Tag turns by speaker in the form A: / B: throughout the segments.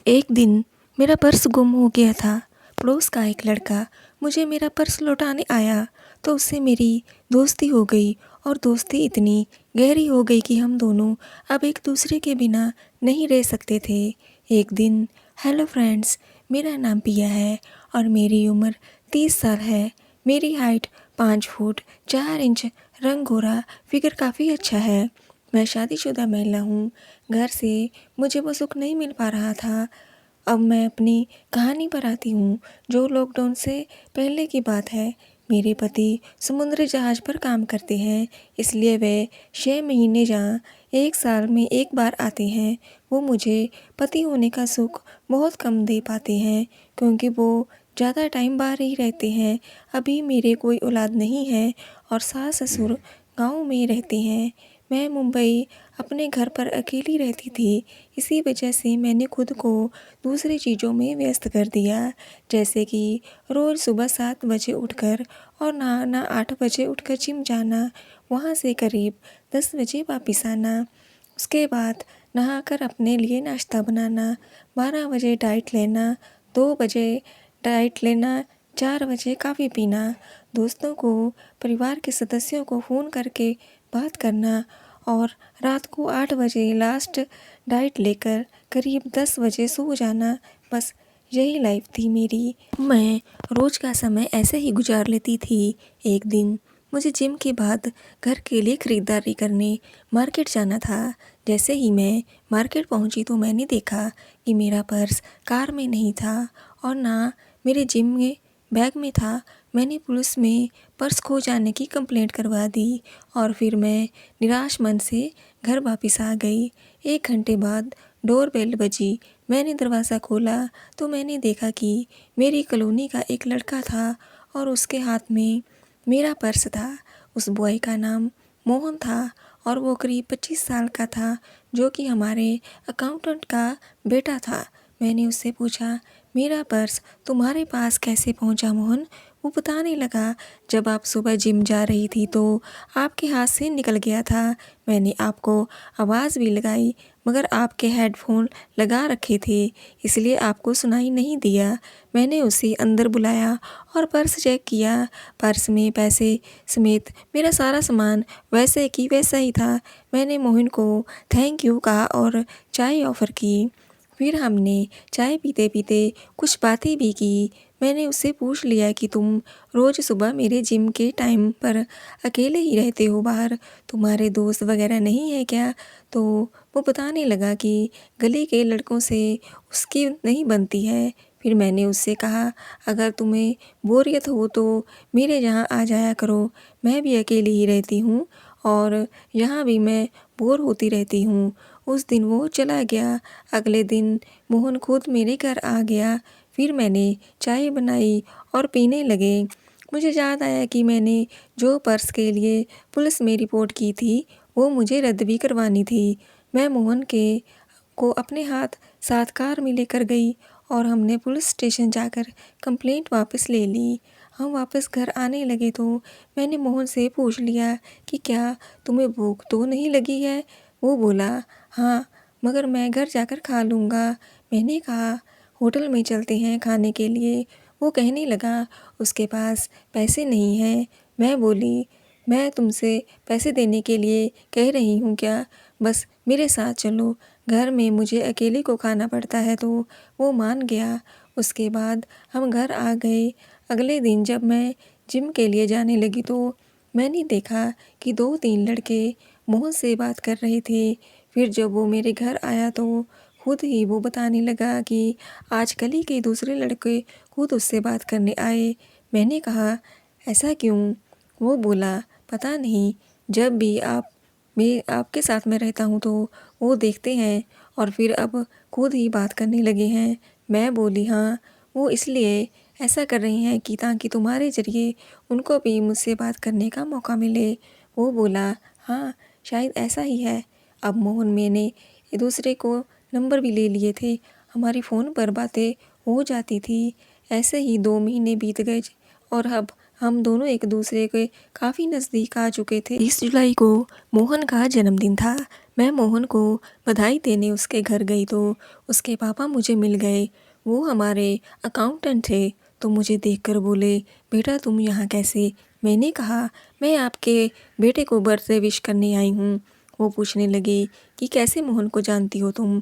A: एक दिन मेरा पर्स गुम हो गया था। पड़ोस का एक लड़का मुझे मेरा पर्स लौटाने आया तो उससे मेरी दोस्ती हो गई और दोस्ती इतनी गहरी हो गई कि हम दोनों अब एक दूसरे के बिना नहीं रह सकते थे। एक दिन, हेलो फ्रेंड्स, मेरा नाम पिया है और मेरी उम्र 30 साल है। मेरी हाइट 5 फुट 4 इंच, रंग गोरा, फिगर काफ़ी अच्छा है। मैं शादीशुदा महिला हूँ। घर से मुझे वो सुख नहीं मिल पा रहा था। अब मैं अपनी कहानी पर आती हूँ, जो लॉकडाउन से पहले की बात है। मेरे पति समुद्री जहाज़ पर काम करते हैं, इसलिए वे 6 महीने जहाँ 1 साल में एक बार आते हैं। वो मुझे पति होने का सुख बहुत कम दे पाते हैं, क्योंकि वो ज़्यादा टाइम बाहर ही रहते हैं। अभी मेरे कोई औलाद नहीं है और सास ससुर गाँव में रहते हैं। मैं मुंबई अपने घर पर अकेली रहती थी। इसी वजह से मैंने खुद को दूसरी चीज़ों में व्यस्त कर दिया, जैसे कि रोज़ सुबह 7 बजे उठकर और नहाना, 8 बजे उठकर जिम जाना, वहाँ से करीब 10 बजे वापस आना। उसके बाद नहाकर अपने लिए नाश्ता बनाना, 12 बजे डाइट लेना, 2 बजे डाइट लेना, 4 बजे कॉफ़ी पीना, दोस्तों को, परिवार के सदस्यों को फ़ोन करके बात करना और रात को 8 बजे लास्ट डाइट लेकर करीब 10 बजे सो जाना। बस यही लाइफ थी मेरी। मैं रोज़ का समय ऐसे ही गुजार लेती थी। एक दिन मुझे जिम के बाद घर के लिए खरीदारी करने मार्केट जाना था। जैसे ही मैं मार्केट पहुंची तो मैंने देखा कि मेरा पर्स कार में नहीं था और ना मेरे जिम में बैग में था। मैंने पुलिस में पर्स खो जाने की कंप्लेंट करवा दी और फिर मैं निराश मन से घर वापस आ गई। 1 घंटे बाद डोर बेल बजी। मैंने दरवाज़ा खोला तो मैंने देखा कि मेरी कॉलोनी का एक लड़का था और उसके हाथ में मेरा पर्स था। उस बॉय का नाम मोहन था और वो करीब 25 साल का था, जो कि हमारे अकाउंटेंट का बेटा था। मैंने उससे पूछा, मेरा पर्स तुम्हारे पास कैसे पहुंचा मोहन? वो बताने लगा, जब आप सुबह जिम जा रही थी तो आपके हाथ से निकल गया था। मैंने आपको आवाज़ भी लगाई, मगर आपके हेडफोन लगा रखे थे, इसलिए आपको सुनाई नहीं दिया। मैंने उसे अंदर बुलाया और पर्स चेक किया। पर्स में पैसे समेत मेरा सारा सामान वैसे की वैसा ही था। मैंने मोहन को थैंक यू कहा और चाय ऑफ़र की। फिर हमने चाय पीते पीते कुछ बातें भी की। मैंने उससे पूछ लिया कि तुम रोज़ सुबह मेरे जिम के टाइम पर अकेले ही रहते हो बाहर, तुम्हारे दोस्त वगैरह नहीं है क्या? तो वो बताने लगा कि गली के लड़कों से उसकी नहीं बनती है। फिर मैंने उससे कहा, अगर तुम्हें बोरियत हो तो मेरे यहाँ आ जाया करो, मैं भी अकेली ही रहती हूँ और यहाँ भी मैं बोर होती रहती हूँ। उस दिन वो चला गया। अगले दिन मोहन खुद मेरे घर आ गया। फिर मैंने चाय बनाई और पीने लगे। मुझे याद आया कि मैंने जो पर्स के लिए पुलिस में रिपोर्ट की थी, वो मुझे रद्द भी करवानी थी। मैं मोहन के को अपने हाथ साथ कार में लेकर गई और हमने पुलिस स्टेशन जाकर कंप्लेंट वापस ले ली। हम वापस घर आने लगे तो मैंने मोहन से पूछ लिया कि क्या तुम्हें भूख तो नहीं लगी है? वो बोला, हाँ, मगर मैं घर जाकर खा लूँगा। मैंने कहा, होटल में चलते हैं खाने के लिए। वो कहने लगा, उसके पास पैसे नहीं हैं। मैं बोली, मैं तुमसे पैसे देने के लिए कह रही हूँ क्या? बस मेरे साथ चलो, घर में मुझे अकेले को खाना पड़ता है। तो वो मान गया। उसके बाद हम घर आ गए। अगले दिन जब मैं जिम के लिए जाने लगी तो मैंने देखा कि 2-3 लड़के मोहन से बात कर रहे थे। फिर जब वो मेरे घर आया तो खुद ही वो बताने लगा कि आज गली के दूसरे लड़के खुद उससे बात करने आए। मैंने कहा, ऐसा क्यों? वो बोला, पता नहीं, जब भी मैं आपके साथ में रहता हूँ तो वो देखते हैं और फिर अब खुद ही बात करने लगे हैं। मैं बोली, हाँ, वो इसलिए ऐसा कर रही हैं कि ताकि तुम्हारे ज़रिए उनको भी मुझसे बात करने का मौका मिले। वो बोला, हाँ, शायद ऐसा ही है। अब मोहन मैंने एक दूसरे को नंबर भी ले लिए थे। हमारी फ़ोन पर बातें हो जाती थी। ऐसे ही 2 महीने बीत गए और अब हम दोनों एक दूसरे के काफ़ी नज़दीक आ चुके थे। 20 जुलाई को मोहन का जन्मदिन था। मैं मोहन को बधाई देने उसके घर गई तो उसके पापा मुझे मिल गए। वो हमारे अकाउंटेंट थे। तो मुझे देखकर बोले, बेटा तुम यहाँ कैसे? मैंने कहा, मैं आपके बेटे को बर्थडे विश करने आई हूँ। वो पूछने लगे कि कैसे मोहन को जानती हो तुम?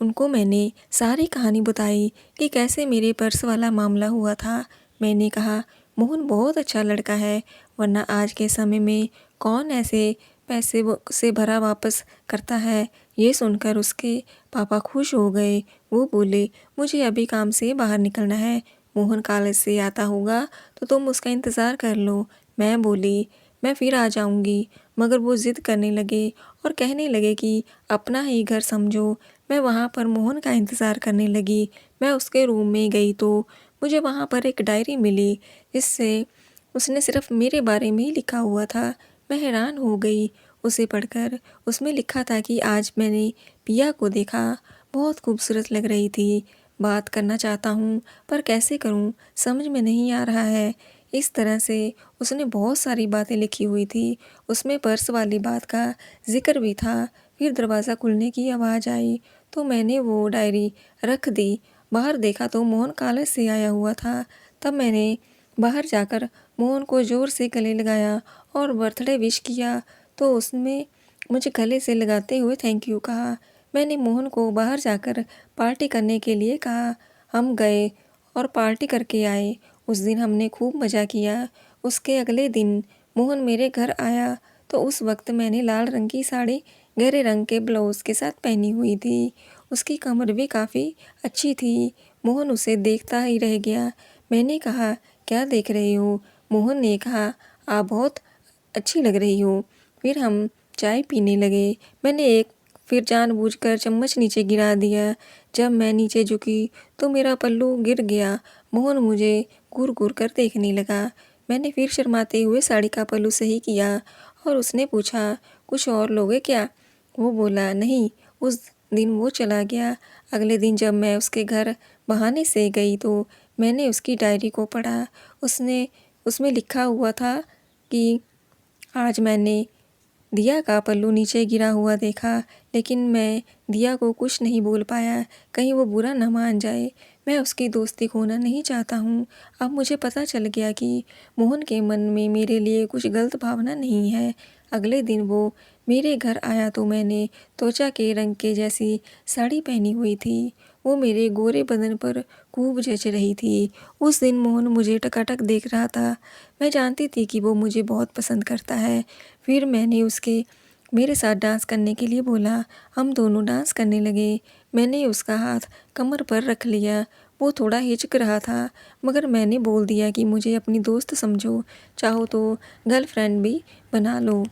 A: उनको मैंने सारी कहानी बताई कि कैसे मेरे पर्स वाला मामला हुआ था। मैंने कहा, मोहन बहुत अच्छा लड़का है, वरना आज के समय में कौन ऐसे पैसे से भरा वापस करता है। ये सुनकर उसके पापा खुश हो गए। वो बोले, मुझे अभी काम से बाहर निकलना है, मोहन कॉलेज से आता होगा तो तुम उसका इंतज़ार कर लो। मैं बोली, मैं फिर आ जाऊंगी। मगर वो ज़िद करने लगे और कहने लगे कि अपना ही घर समझो। मैं वहाँ पर मोहन का इंतज़ार करने लगी। मैं उसके रूम में गई तो मुझे वहाँ पर एक डायरी मिली जिससे उसने सिर्फ मेरे बारे में ही लिखा हुआ था। मैं हैरान हो गई उसे पढ़कर। उसमें लिखा था कि आज मैंने पिया को देखा, बहुत खूबसूरत लग रही थी। बात करना चाहता हूँ पर कैसे करूँ, समझ में नहीं आ रहा है। इस तरह से उसने बहुत सारी बातें लिखी हुई थी। उसमें पर्स वाली बात का जिक्र भी था। फिर दरवाज़ा खुलने की आवाज़ आई तो मैंने वो डायरी रख दी। बाहर देखा तो मोहन कॉलेज से आया हुआ था। तब मैंने बाहर जाकर मोहन को ज़ोर से गले लगाया और बर्थडे विश किया तो उसने मुझे गले से लगाते हुए थैंक यू कहा। मैंने मोहन को बाहर जाकर पार्टी करने के लिए कहा। हम गए और पार्टी करके आए। उस दिन हमने खूब मज़ा किया। उसके अगले दिन मोहन मेरे घर आया तो उस वक्त मैंने लाल रंग की साड़ी गहरे रंग के ब्लाउज़ के साथ पहनी हुई थी। उसकी कमर भी काफ़ी अच्छी थी। मोहन उसे देखता ही रह गया। मैंने कहा, क्या देख रही हो? मोहन ने कहा, आप बहुत अच्छी लग रही हो। फिर हम चाय पीने लगे। मैंने फिर जानबूझकर चम्मच नीचे गिरा दिया। जब मैं नीचे झुकी तो मेरा पल्लू गिर गया। मोहन मुझे घूर घूर कर देखने लगा। मैंने फिर शर्माते हुए साड़ी का पल्लू सही किया और उसने पूछा, कुछ और लोगे क्या? वो बोला, नहीं। उस दिन वो चला गया। अगले दिन जब मैं उसके घर बहाने से गई तो मैंने उसकी डायरी को पढ़ा। उसमें लिखा हुआ था कि आज मैंने दिया का पल्लू नीचे गिरा हुआ देखा, लेकिन मैं दिया को कुछ नहीं बोल पाया, कहीं वो बुरा न मान जाए। मैं उसकी दोस्ती खोना नहीं चाहता हूँ। अब मुझे पता चल गया कि मोहन के मन में मेरे लिए कुछ गलत भावना नहीं है। अगले दिन वो मेरे घर आया तो मैंने त्वचा के रंग के जैसी साड़ी पहनी हुई थी। वो मेरे गोरे बदन पर खूब जच रही थी। उस दिन मोहन मुझे टकाटक देख रहा था। मैं जानती थी कि वो मुझे बहुत पसंद करता है। फिर मैंने उसके मेरे साथ डांस करने के लिए बोला। हम दोनों डांस करने लगे। मैंने उसका हाथ कमर पर रख लिया। वो थोड़ा हिचक रहा था, मगर मैंने बोल दिया कि मुझे अपनी दोस्त समझो, चाहो तो गर्लफ्रेंड भी बना लो।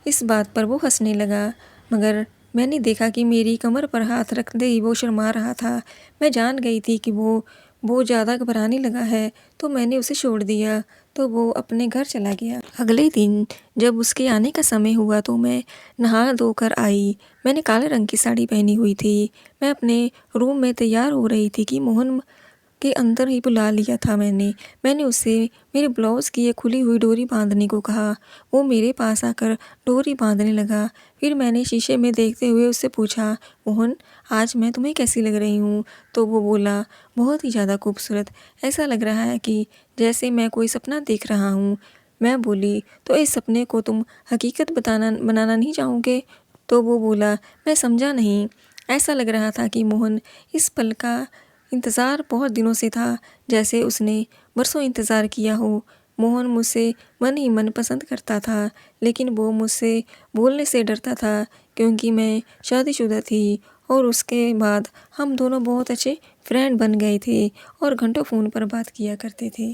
A: इस बात पर वो हंसने लगा, मगर मैंने देखा कि मेरी कमर पर हाथ रखते ही वो शर्मा रहा था। मैं जान गई थी कि वो ज़्यादा घबराने लगा है, तो मैंने उसे छोड़ दिया तो वो अपने घर चला गया। अगले दिन जब उसके आने का समय हुआ तो मैं नहा धोकर आई। मैंने काले रंग की साड़ी पहनी हुई थी। मैं अपने रूम में तैयार हो रही थी कि मोहन के अंदर ही बुला लिया था मैंने उससे मेरे ब्लाउज़ की एक खुली हुई डोरी बांधने को कहा। वो मेरे पास आकर डोरी बांधने लगा। फिर मैंने शीशे में देखते हुए उससे पूछा, मोहन आज मैं तुम्हें कैसी लग रही हूँ? तो वो बोला, बहुत ही ज़्यादा खूबसूरत, ऐसा लग रहा है कि जैसे मैं कोई सपना देख रहा हूँ। मैं बोली, तो इस सपने को तुम हकीकत बनाना नहीं चाहोगे? तो वो बोला, मैं समझा नहीं। ऐसा लग रहा था कि मोहन इस पल का इंतज़ार बहुत दिनों से था, जैसे उसने बरसों इंतज़ार किया हो। मोहन मुझसे मन ही मन पसंद करता था, लेकिन वो मुझसे बोलने से डरता था क्योंकि मैं शादीशुदा थी। और उसके बाद हम दोनों बहुत अच्छे फ्रेंड बन गए थे और घंटों फ़ोन पर बात किया करते थे।